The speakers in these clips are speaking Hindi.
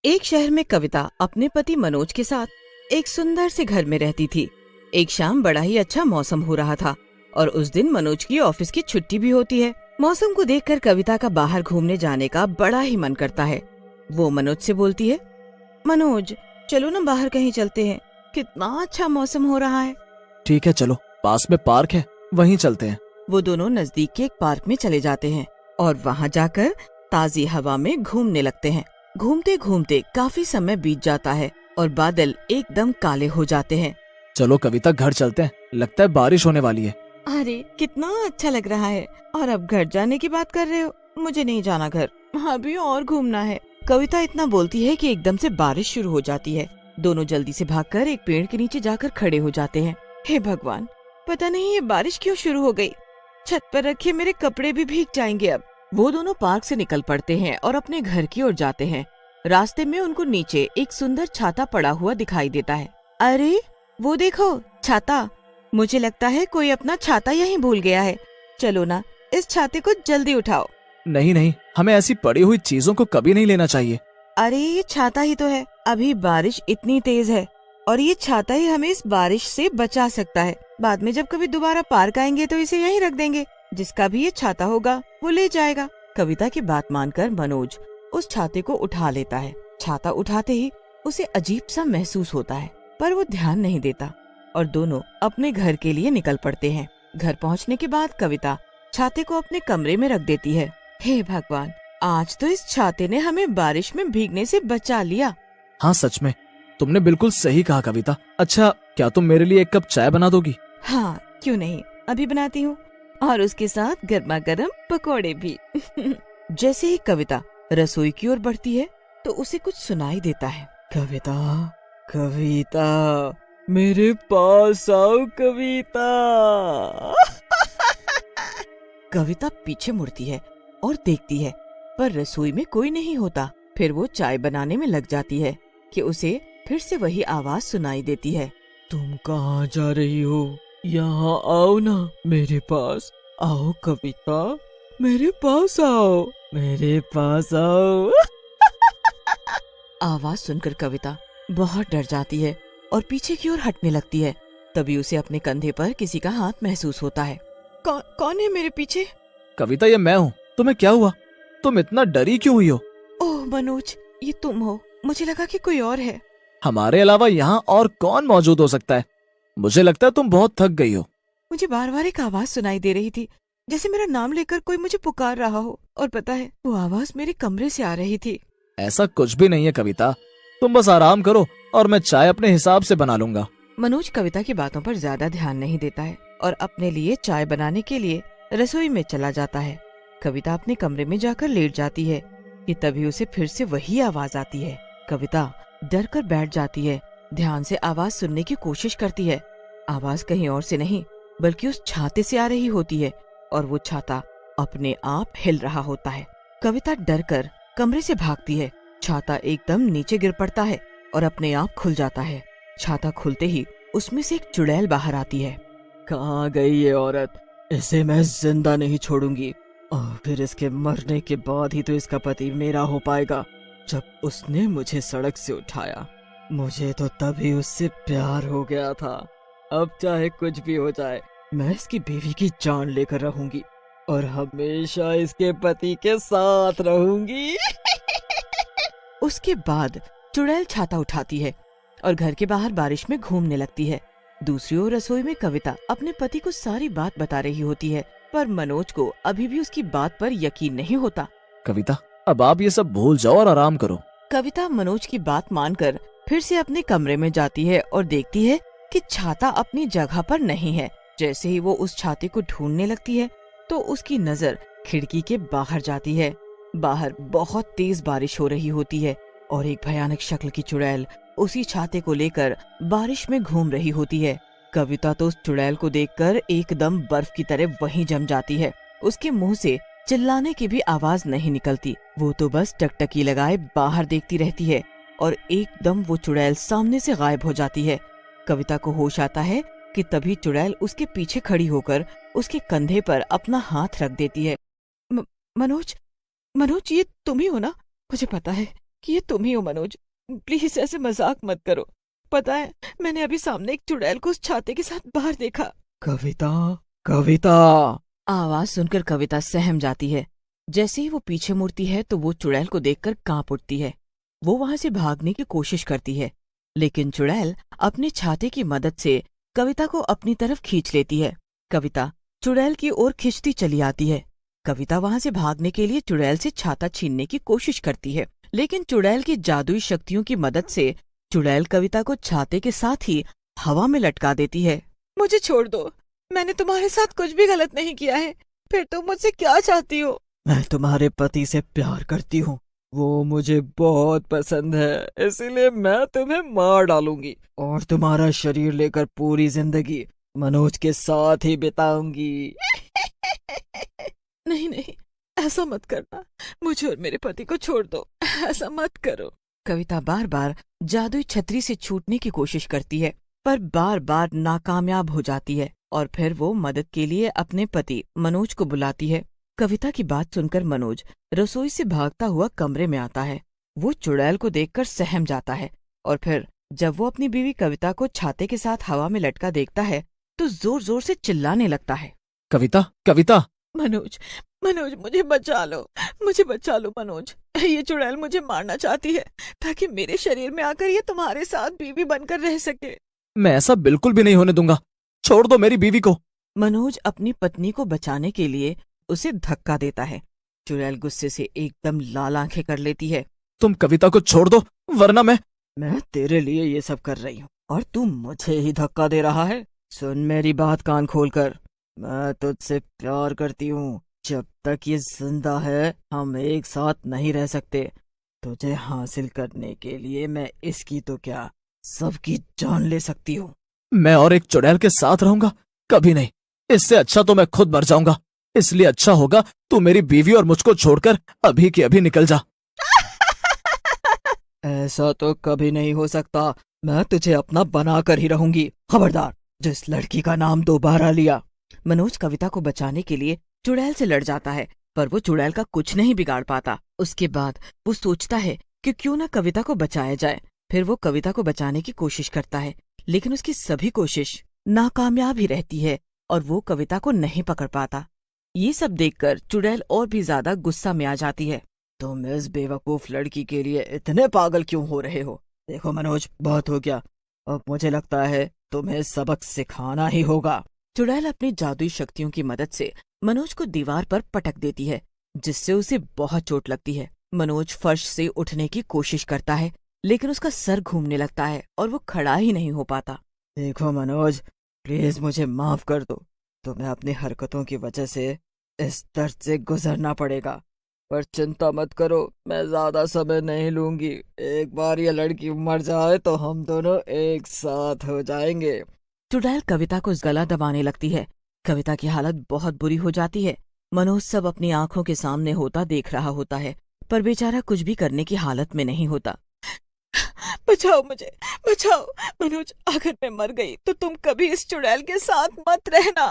एक शहर में कविता अपने पति मनोज के साथ एक सुंदर से घर में रहती थी। एक शाम बड़ा ही अच्छा मौसम हो रहा था और उस दिन मनोज की ऑफिस की छुट्टी भी होती है। मौसम को देखकर कविता का बाहर घूमने जाने का बड़ा ही मन करता है। वो मनोज से बोलती है, मनोज चलो ना बाहर कहीं चलते हैं, कितना अच्छा मौसम हो रहा है। ठीक है चलो, पास में पार्क है वहीं चलते हैं। वो दोनों नजदीक के एक पार्क में चले जाते हैं और वहाँ जाकर ताजी हवा में घूमने लगते हैं। घूमते घूमते काफी समय बीत जाता है और बादल एकदम काले हो जाते हैं। चलो कविता घर चलते हैं, लगता है बारिश होने वाली है। अरे कितना अच्छा लग रहा है, और अब घर जाने की बात कर रहे हो? मुझे नहीं जाना घर, अभी और घूमना है। कविता इतना बोलती है कि एकदम से बारिश शुरू हो जाती है। दोनों जल्दी से भागकर एक पेड़ के नीचे जाकर खड़े हो जाते हैं। हे भगवान, पता नहीं ये बारिश क्यों शुरू हो गई। छत पर रखे मेरे कपड़े भी भीग जाएंगे अब। वो दोनों पार्क से निकल पड़ते हैं और अपने घर की ओर जाते हैं। रास्ते में उनको नीचे एक सुंदर छाता पड़ा हुआ दिखाई देता है। अरे वो देखो छाता, मुझे लगता है कोई अपना छाता यहीं भूल गया है। चलो ना इस छाते को जल्दी उठाओ। नहीं नहीं, हमें ऐसी पड़ी हुई चीजों को कभी नहीं लेना चाहिए। अरे ये छाता ही तो है, अभी बारिश इतनी तेज है और ये छाता ही हमें इस बारिश से बचा सकता है। बाद में जब कभी दोबारा पार्क आएंगे तो इसे यहीं रख देंगे, जिसका भी ये छाता होगा वो ले जाएगा। कविता की बात मानकर मनोज उस छाते को उठा लेता है। छाता उठाते ही उसे अजीब सा महसूस होता है, पर वो ध्यान नहीं देता और दोनों अपने घर के लिए निकल पड़ते हैं। घर पहुंचने के बाद कविता छाते को अपने कमरे में रख देती है। हे भगवान, आज तो इस छाते ने हमें बारिश में भीगने से बचा लिया। हाँ सच में, तुमने बिल्कुल सही कहा कविता। अच्छा, क्या तुम मेरे लिए एक कप चाय बना दोगी? हाँ क्यों नहीं, अभी बनाती हूँ, और उसके साथ गर्मा गर्म पकौड़े भी। जैसे ही कविता रसोई की ओर बढ़ती है तो उसे कुछ सुनाई देता है। कविता, कविता, मेरे पास आओ कविता। कविता पीछे मुड़ती है और देखती है, पर रसोई में कोई नहीं होता। फिर वो चाय बनाने में लग जाती है कि उसे फिर से वही आवाज सुनाई देती है। तुम कहाँ जा रही हो? यहाँ आओ ना, मेरे पास आओ कविता, मेरे पास आओ, मेरे पास आओ। आवाज सुनकर कविता बहुत डर जाती है और पीछे की ओर हटने लगती है। तभी उसे अपने कंधे पर किसी का हाथ महसूस होता है। कौन है मेरे पीछे? कविता, ये मैं हूँ। तुम्हें क्या हुआ? तुम इतना डरी क्यों हुई हो? ओह मनोज, ये तुम हो? मुझे लगा कि कोई और है। हमारे अलावा यहाँ और कौन मौजूद हो सकता है? मुझे लगता है तुम बहुत थक गई हो। मुझे बार बार एक आवाज सुनाई दे रही थी, जैसे मेरा नाम लेकर कोई मुझे पुकार रहा हो, और पता है वो आवाज मेरे कमरे से आ रही थी। ऐसा कुछ भी नहीं है कविता, तुम बस आराम करो और मैं चाय अपने हिसाब से बना लूंगा। मनोज कविता की बातों पर ज्यादा ध्यान नहीं देता है और अपने लिए चाय बनाने के लिए रसोई में चला जाता है। कविता अपने कमरे में जाकर लेट जाती है कि तभी उसे फिर से वही आवाज आती है। कविता डर कर बैठ जाती है, ध्यान से आवाज सुनने की कोशिश करती है। आवाज कहीं और से नहीं बल्कि उस छाते से आ रही होती है और वो छाता अपने आप हिल रहा होता है। कविता डर कर कमरे से भागती है। छाता एकदम नीचे गिर पड़ता है और अपने आप खुल जाता है। छाता खुलते ही उसमें से एक चुड़ैल बाहर आती है। कहाँ गई ये औरत? इसे मैं जिंदा नहीं छोड़ूंगी, और फिर इसके मरने के बाद ही तो इसका पति मेरा हो पाएगा। जब उसने मुझे सड़क से उठाया, मुझे तो तभी उससे प्यार हो गया था। अब चाहे कुछ भी हो जाए, मैं इसकी बीवी की जान लेकर रहूंगी और हमेशा इसके पति के साथ रहूंगी। उसके बाद चुड़ैल छाता उठाती है और घर के बाहर बारिश में घूमने लगती है। दूसरी ओर रसोई में कविता अपने पति को सारी बात बता रही होती है, पर मनोज को अभी भी उसकी बात पर यकीन नहीं होता। कविता, अब आप ये सब भूल जाओ और आराम करो। कविता मनोज की बात मानकर फिर से अपने कमरे में जाती है और देखती है कि छाता अपनी जगह पर नहीं है। जैसे ही वो उस छाते को ढूंढने लगती है तो उसकी नजर खिड़की के बाहर जाती है। बाहर बहुत तेज बारिश हो रही होती है और एक भयानक शक्ल की चुड़ैल उसी छाते को लेकर बारिश में घूम रही होती है। कविता तो उस चुड़ैल को देखकर एकदम बर्फ की तरह वहीं जम जाती है। उसके मुंह से चिल्लाने की भी आवाज नहीं निकलती। वो तो बस टकटकी लगाए बाहर देखती रहती है और एकदम वो चुड़ैल सामने से गायब हो जाती है। कविता को होश आता है कि तभी चुड़ैल उसके पीछे खड़ी होकर उसके कंधे पर अपना हाथ रख देती है। मनोज, मनोज ये तुम ही हो ना? मुझे पता है कि ये तुम ही हो मनोज। प्लीज ऐसे मजाक मत करो। पता है, मैंने अभी सामने एक चुड़ैल को उस छाते के साथ बाहर देखा। कविता, कविता। आवाज सुनकर कविता सहम जाती है। जैसे ही वो पीछे मुड़ती है तो वो चुड़ैल को देखकर कांप उठती है। वो वहां से भागने की कोशिश करती है, लेकिन चुड़ैल अपने छाते की मदद से कविता को अपनी तरफ खींच लेती है। कविता चुड़ैल की ओर खिंचती चली आती है। कविता वहां से भागने के लिए चुड़ैल से छाता छीनने की कोशिश करती है, लेकिन चुड़ैल की जादुई शक्तियों की मदद से चुड़ैल कविता को छाते के साथ ही हवा में लटका देती है। मुझे छोड़ दो, मैंने तुम्हारे साथ कुछ भी गलत नहीं किया है। फिर तुम मुझसे क्या चाहती हो? मैं तुम्हारे पति से प्यार करती हूँ, वो मुझे बहुत पसंद है, इसीलिए मैं तुम्हें मार डालूंगी और तुम्हारा शरीर लेकर पूरी जिंदगी मनोज के साथ ही बिताऊंगी। नहीं नहीं, ऐसा मत करना। मुझे और मेरे पति को छोड़ दो, ऐसा मत करो। कविता बार बार जादुई छतरी से छूटने की कोशिश करती है, पर बार बार नाकामयाब हो जाती है और फिर वो मदद के लिए अपने पति मनोज को बुलाती है। कविता की बात सुनकर मनोज रसोई से भागता हुआ कमरे में आता है। वो चुड़ैल को देखकर सहम जाता है और फिर जब वो अपनी बीवी कविता को छाते के साथ हवा में लटका देखता है तो जोर जोर से चिल्लाने लगता है। कविता, कविता। मनोज, मनोज मुझे बचा लो, मुझे बचा लो मनोज। ये चुड़ैल मुझे मारना चाहती है ताकि मेरे शरीर में आकर ये तुम्हारे साथ बीवी बनकर रह सके। मैं ऐसा बिल्कुल भी नहीं होने दूंगा, छोड़ दो मेरी बीवी को। मनोज अपनी पत्नी को बचाने के लिए उसे धक्का देता है। चुड़ैल गुस्से से एकदम लाल आंखें कर लेती है। तुम कविता को छोड़ दो, वरना मैं तेरे लिए ये सब कर रही हूँ और तू मुझे ही धक्का दे रहा है। सुन मेरी बात कान खोलकर, मैं तुझसे प्यार करती हूँ। जब तक ये जिंदा है हम एक साथ नहीं रह सकते। तुझे हासिल करने के लिए मैं इसकी तो क्या सबकी जान ले सकती हूँ। मैं और एक चुड़ैल के साथ रहूंगा? कभी नहीं। इससे अच्छा तो मैं खुद मर जाऊंगा। इसलिए अच्छा होगा तू मेरी बीवी और मुझको छोड़कर अभी के अभी निकल जा। ऐसा तो कभी नहीं हो सकता। मैं तुझे अपना बनाकर ही रहूंगी। खबरदार, जिस लड़की का नाम दोबारा लिया। मनोज कविता को बचाने के लिए चुड़ैल से लड़ जाता है, पर वो चुड़ैल का कुछ नहीं बिगाड़ पाता। उसके बाद वो सोचता है कि क्यों न कविता को बचाया जाए। फिर वो कविता को बचाने की कोशिश करता है, लेकिन उसकी सभी कोशिश नाकामयाब ही रहती है और वो कविता को नहीं पकड़ पाता। ये सब देखकर चुड़ैल और भी ज्यादा गुस्सा में आ जाती है। तुम इस बेवकूफ लड़की के लिए इतने पागल क्यों हो रहे हो? देखो मनोज, बहुत हो गया। अब मुझे लगता है तुम्हें सबक सिखाना ही होगा। चुड़ैल अपनी जादुई शक्तियों की मदद से मनोज को दीवार पर पटक देती है, जिससे उसे बहुत चोट लगती है। मनोज फर्श से उठने की कोशिश करता है, लेकिन उसका सर घूमने लगता है और वो खड़ा ही नहीं हो पाता। देखो मनोज, प्लीज मुझे माफ कर दो। तुम्हें अपनी हरकतों की वजह से इस दर्द से गुजरना पड़ेगा, पर चिंता मत करो, मैं ज्यादा समय नहीं लूंगी। एक बार ये लड़की मर जाए तो हम दोनों एक साथ हो जाएंगे। चुड़ैल कविता को गला दबाने लगती है। कविता की हालत बहुत बुरी हो जाती है। मनोज सब अपनी आंखों के सामने होता देख रहा होता है, पर बेचारा कुछ भी करने की हालत में नहीं होता। बचाओ मुझे, बचाओ मनोज, अगर मैं मर गई तो तुम कभी इस चुड़ैल के साथ मत रहना।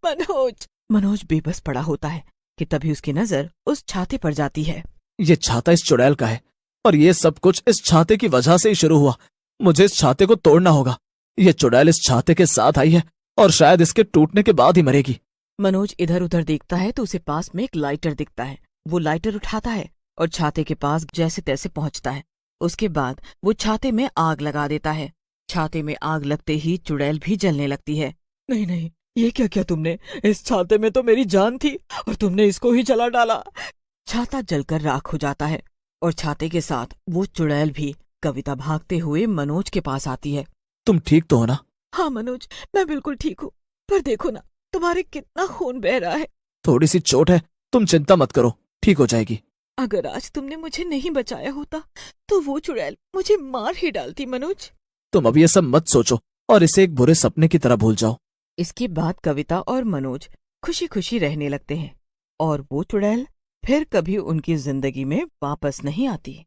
मनोज। मनोज बेबस पड़ा होता है कि तभी उसकी नजर उस छाते पर जाती है। ये छाता इस चुड़ैल का है और ये सब कुछ इस छाते की वजह से ही शुरू हुआ। मुझे इस छाते को तोड़ना होगा। ये चुड़ैल इस छाते के साथ आई है और शायद इसके टूटने के बाद ही मरेगी। मनोज इधर उधर देखता है तो उसे पास में एक लाइटर दिखता है। वो लाइटर उठाता है और छाते के पास जैसे तैसे पहुंचता है। उसके बाद वो छाते में आग लगा देता है। छाते में आग लगते ही चुड़ैल भी जलने लगती है। नहीं नहीं, ये क्या किया तुमने? इस छाते में तो मेरी जान थी और तुमने इसको ही जला डाला। छाता जलकर राख हो जाता है और छाते के साथ वो चुड़ैल भी। कविता भागते हुए मनोज के पास आती है। तुम ठीक तो हो ना? हाँ मनोज, मैं बिल्कुल ठीक हूँ, पर देखो ना तुम्हारे कितना खून बह रहा है। थोड़ी सी चोट है, तुम चिंता मत करो, ठीक हो जाएगी। अगर आज तुमने मुझे नहीं बचाया होता तो वो चुड़ैल मुझे मार ही डालती। मनोज, तुम अब ये सब मत सोचो और इसे एक बुरे सपने की तरह भूल जाओ। इसके बाद कविता और मनोज खुशी खुशी रहने लगते हैं और वो चुड़ैल फिर कभी उनकी जिंदगी में वापस नहीं आती।